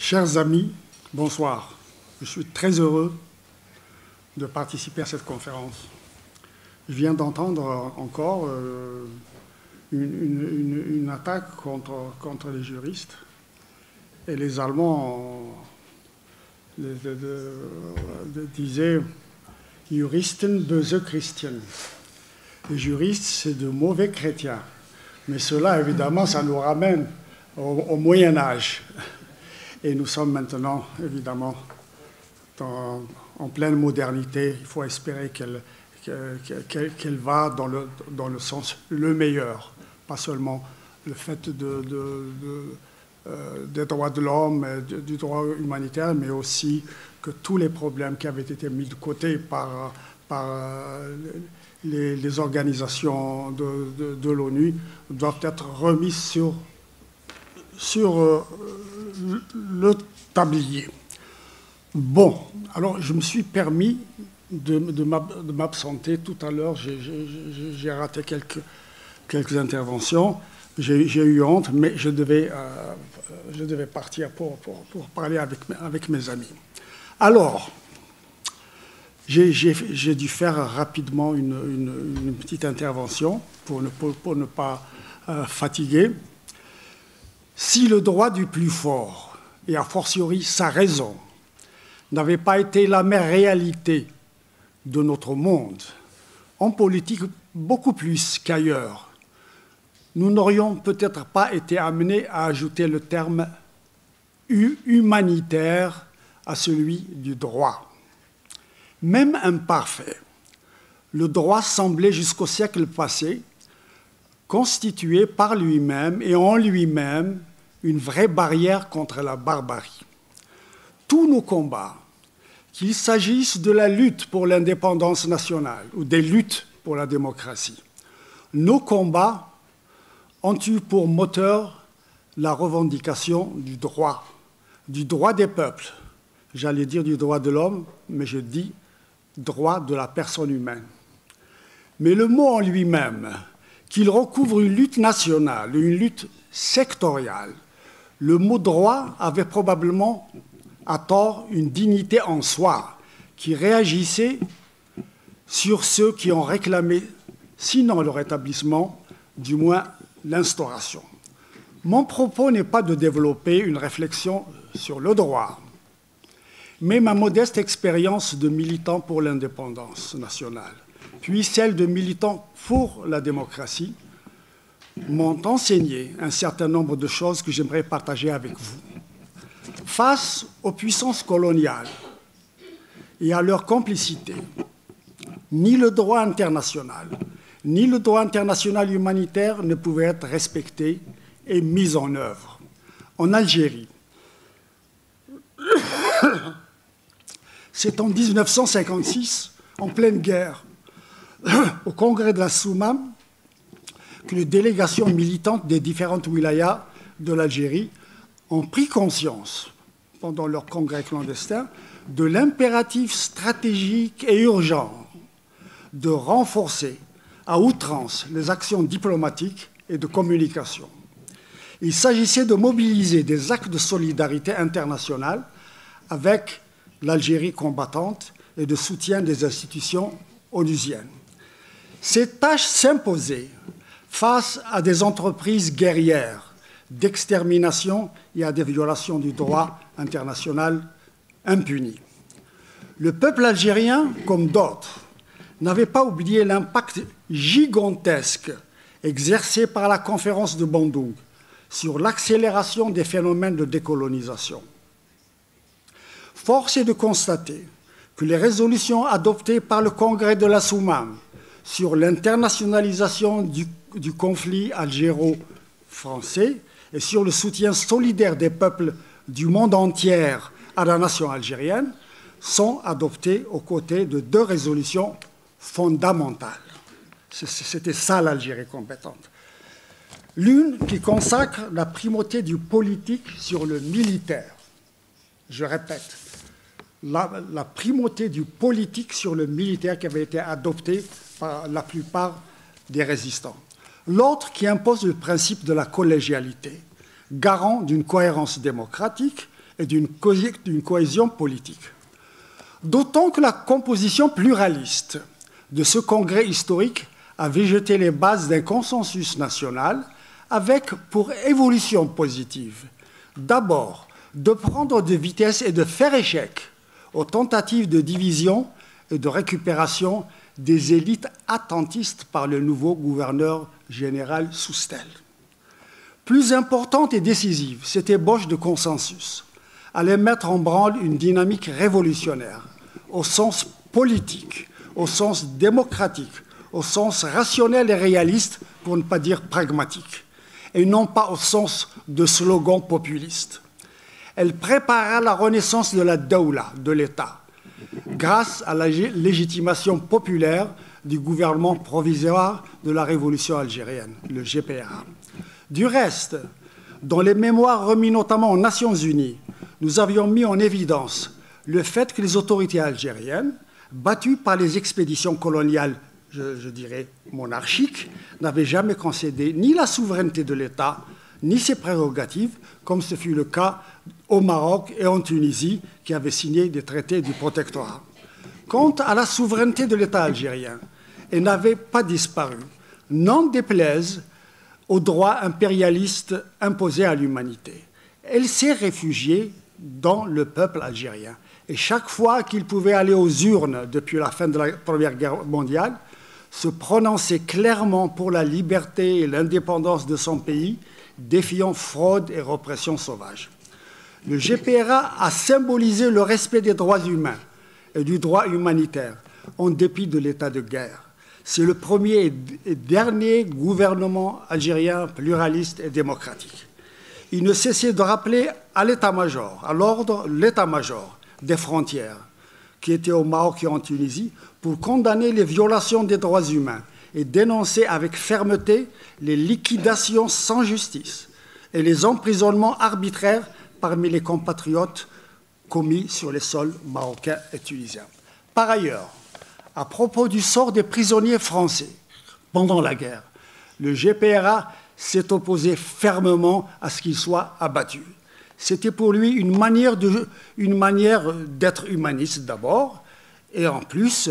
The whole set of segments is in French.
Chers amis, bonsoir. Je suis très heureux de participer à cette conférence. Je viens d'entendre encore une attaque contre les juristes. Et les Allemands disaient « Juristen, böse Christen ». Les juristes, c'est de mauvais chrétiens. Mais cela, évidemment, ça nous ramène au Moyen-Âge. Et nous sommes maintenant, évidemment, en pleine modernité. Il faut espérer qu'elle va dans le sens le meilleur, pas seulement le fait des droits de l'homme, du droit humanitaire, mais aussi que tous les problèmes qui avaient été mis de côté par les organisations de l'ONU doivent être remis sur le tablier. Bon, alors je me suis permis de m'absenter tout à l'heure. J'ai raté quelques interventions. J'ai eu honte, mais je devais partir pour parler avec mes amis. Alors, j'ai dû faire rapidement une petite intervention pour ne pas fatiguer. Si le droit du plus fort, et a fortiori sa raison, n'avait pas été la mère réalité de notre monde, en politique beaucoup plus qu'ailleurs, nous n'aurions peut-être pas été amenés à ajouter le terme humanitaire à celui du droit. Même imparfait, le droit semblait jusqu'au siècle passé constitué par lui-même et en lui-même une vraie barrière contre la barbarie. Tous nos combats, qu'il s'agisse de la lutte pour l'indépendance nationale ou des luttes pour la démocratie, nos combats ont eu pour moteur la revendication du droit des peuples. J'allais dire du droit de l'homme, mais je dis droit de la personne humaine. Mais le mot en lui-même, qu'il recouvre une lutte nationale, une lutte sectoriale, le mot droit avait probablement à tort une dignité en soi qui réagissait sur ceux qui ont réclamé, sinon le rétablissement, du moins l'instauration. Mon propos n'est pas de développer une réflexion sur le droit, mais ma modeste expérience de militant pour l'indépendance nationale, puis celle de militant pour la démocratie, m'ont enseigné un certain nombre de choses que j'aimerais partager avec vous. Face aux puissances coloniales et à leur complicité, ni le droit international, ni le droit international humanitaire ne pouvaient être respectés et mis en œuvre. En Algérie, c'est en 1956, en pleine guerre, au congrès de la Soumam, que les délégations militantes des différentes wilayas de l'Algérie ont pris conscience, pendant leur congrès clandestin, de l'impératif stratégique et urgent de renforcer à outrance les actions diplomatiques et de communication. Il s'agissait de mobiliser des actes de solidarité internationale avec l'Algérie combattante et de soutien des institutions onusiennes. Ces tâches s'imposaient face à des entreprises guerrières d'extermination et à des violations du droit international impunies. Le peuple algérien, comme d'autres, n'avait pas oublié l'impact gigantesque exercé par la conférence de Bandung sur l'accélération des phénomènes de décolonisation. Force est de constater que les résolutions adoptées par le congrès de la Soumam sur l'internationalisation du conflit algéro-français et sur le soutien solidaire des peuples du monde entier à la nation algérienne sont adoptées aux côtés de deux résolutions fondamentales. C'était ça l'Algérie compétente. L'une qui consacre la primauté du politique sur le militaire. Je répète, la primauté du politique sur le militaire qui avait été adoptée par la plupart des résistants. L'autre qui impose le principe de la collégialité, garant d'une cohérence démocratique et d'une cohésion politique. D'autant que la composition pluraliste de ce congrès historique avait jeté les bases d'un consensus national avec pour évolution positive, d'abord, de prendre de vitesse et de faire échec aux tentatives de division et de récupération des élites attentistes par le nouveau gouverneur général Soustelle. Plus importante et décisive, cette ébauche de consensus allait mettre en branle une dynamique révolutionnaire, au sens politique, au sens démocratique, au sens rationnel et réaliste, pour ne pas dire pragmatique, et non pas au sens de slogans populistes. Elle prépara la renaissance de la Daoula, de l'État, grâce à la légitimation populaire du gouvernement provisoire de la révolution algérienne, le GPRA. Du reste, dans les mémoires remis notamment aux Nations Unies, nous avions mis en évidence le fait que les autorités algériennes, battues par les expéditions coloniales, je dirais monarchiques, n'avaient jamais concédé ni la souveraineté de l'État, ni ses prérogatives, comme ce fut le cas au Maroc et en Tunisie, qui avaient signé des traités du protectorat. Quant à la souveraineté de l'État algérien, elle n'avait pas disparu, n'en déplaise aux droits impérialistes imposés à l'humanité. Elle s'est réfugiée dans le peuple algérien. Et chaque fois qu'il pouvait aller aux urnes depuis la fin de la Première Guerre mondiale, se prononcer clairement pour la liberté et l'indépendance de son pays, défiant fraude et répression sauvage. Le GPRA a symbolisé le respect des droits humains et du droit humanitaire, en dépit de l'état de guerre. C'est le premier et dernier gouvernement algérien pluraliste et démocratique. Il ne cessait de rappeler à l'état-major, à l'ordre, l'état-major des frontières, qui était au Maroc et en Tunisie, pour condamner les violations des droits humains et dénoncer avec fermeté les liquidations sans justice et les emprisonnements arbitraires parmi les compatriotes commis sur les sols marocains et tunisiens. Par ailleurs, à propos du sort des prisonniers français pendant la guerre, le GPRA s'est opposé fermement à ce qu'ils soient abattus. C'était pour lui une manière d'être humaniste d'abord, et en plus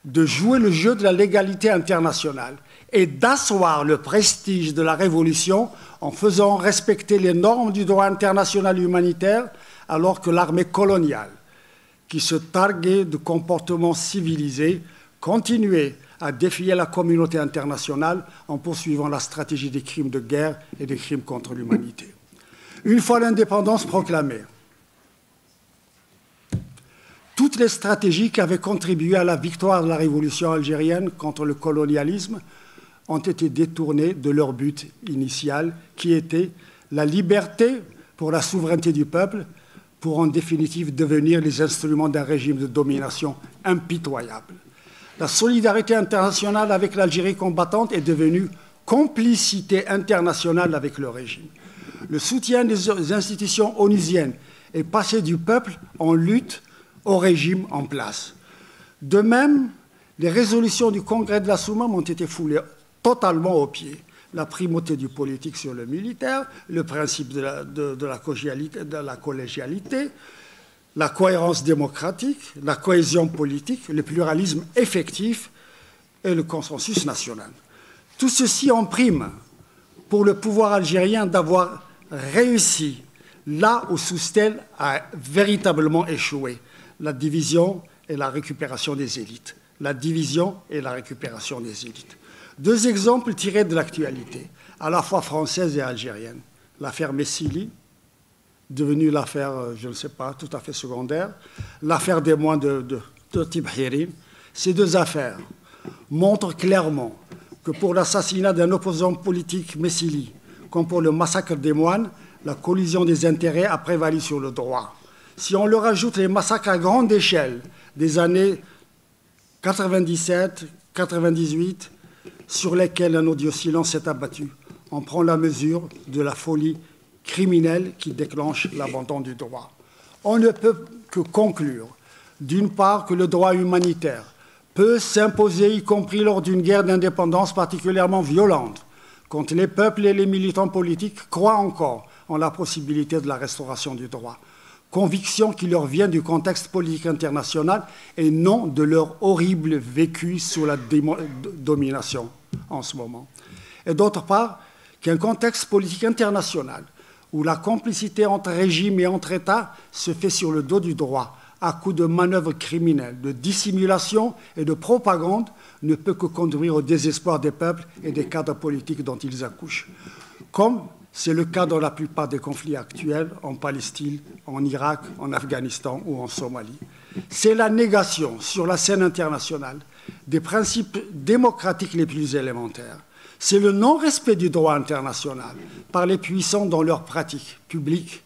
de jouer le jeu de la légalité internationale et d'asseoir le prestige de la Révolution en faisant respecter les normes du droit international humanitaire, alors que l'armée coloniale, qui se targuait de comportements civilisés, continuait à défier la communauté internationale en poursuivant la stratégie des crimes de guerre et des crimes contre l'humanité. Une fois l'indépendance proclamée, toutes les stratégies qui avaient contribué à la victoire de la révolution algérienne contre le colonialisme ont été détournées de leur but initial, qui était la liberté pour la souveraineté du peuple, pour en définitive devenir les instruments d'un régime de domination impitoyable. La solidarité internationale avec l'Algérie combattante est devenue complicité internationale avec le régime. Le soutien des institutions onusiennes est passé du peuple en lutte au régime en place. De même, les résolutions du Congrès de la Soumam ont été foulées totalement aux pieds. La primauté du politique sur le militaire, le principe de la collégialité, la cohérence démocratique, la cohésion politique, le pluralisme effectif et le consensus national. Tout ceci en prime pour le pouvoir algérien d'avoir réussi là où Soustelle a véritablement échoué, la division et la récupération des élites. La division et la récupération des élites. Deux exemples tirés de l'actualité, à la fois française et algérienne. L'affaire Messili, devenue l'affaire, je ne sais pas, tout à fait secondaire, l'affaire des moines de Tibhirin. Ces deux affaires montrent clairement que pour l'assassinat d'un opposant politique Messili, comme pour le massacre des moines, la collision des intérêts a prévalu sur le droit. Si on leur ajoute les massacres à grande échelle des années 97, 98, sur lesquels un audio silence s'est abattu, on prend la mesure de la folie criminelle qui déclenche l'abandon du droit. On ne peut que conclure, d'une part, que le droit humanitaire peut s'imposer, y compris lors d'une guerre d'indépendance particulièrement violente, quand les peuples et les militants politiques croient encore en la possibilité de la restauration du droit. conviction qui leur vient du contexte politique international et non de leur horrible vécu sous la domination en ce moment. Et d'autre part, qu'un contexte politique international où la complicité entre régimes et entre États se fait sur le dos du droit, à coups de manœuvres criminelles, de dissimulation et de propagande, ne peut que conduire au désespoir des peuples et des cadres politiques dont ils accouchent. Comme c'est le cas dans la plupart des conflits actuels en Palestine, en Irak, en Afghanistan ou en Somalie. C'est la négation sur la scène internationale des principes démocratiques les plus élémentaires. C'est le non-respect du droit international par les puissants dans leurs pratiques publiques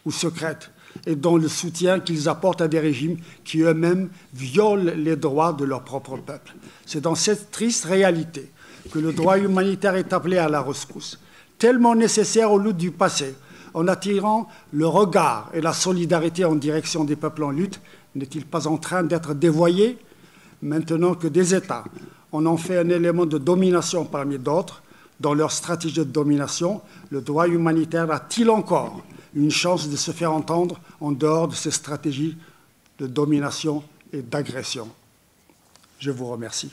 ou secrètes et dans le soutien qu'ils apportent à des régimes qui eux-mêmes violent les droits de leur propre peuple. C'est dans cette triste réalité que le droit humanitaire est appelé à la rescousse, tellement nécessaire aux luttes du passé, en attirant le regard et la solidarité en direction des peuples en lutte. N'est-il pas en train d'être dévoyé maintenant que des États en ont fait un élément de domination parmi d'autres dans leur stratégie de domination? Le droit humanitaire a-t-il encore une chance de se faire entendre en dehors de ces stratégies de domination et d'agression? Je vous remercie.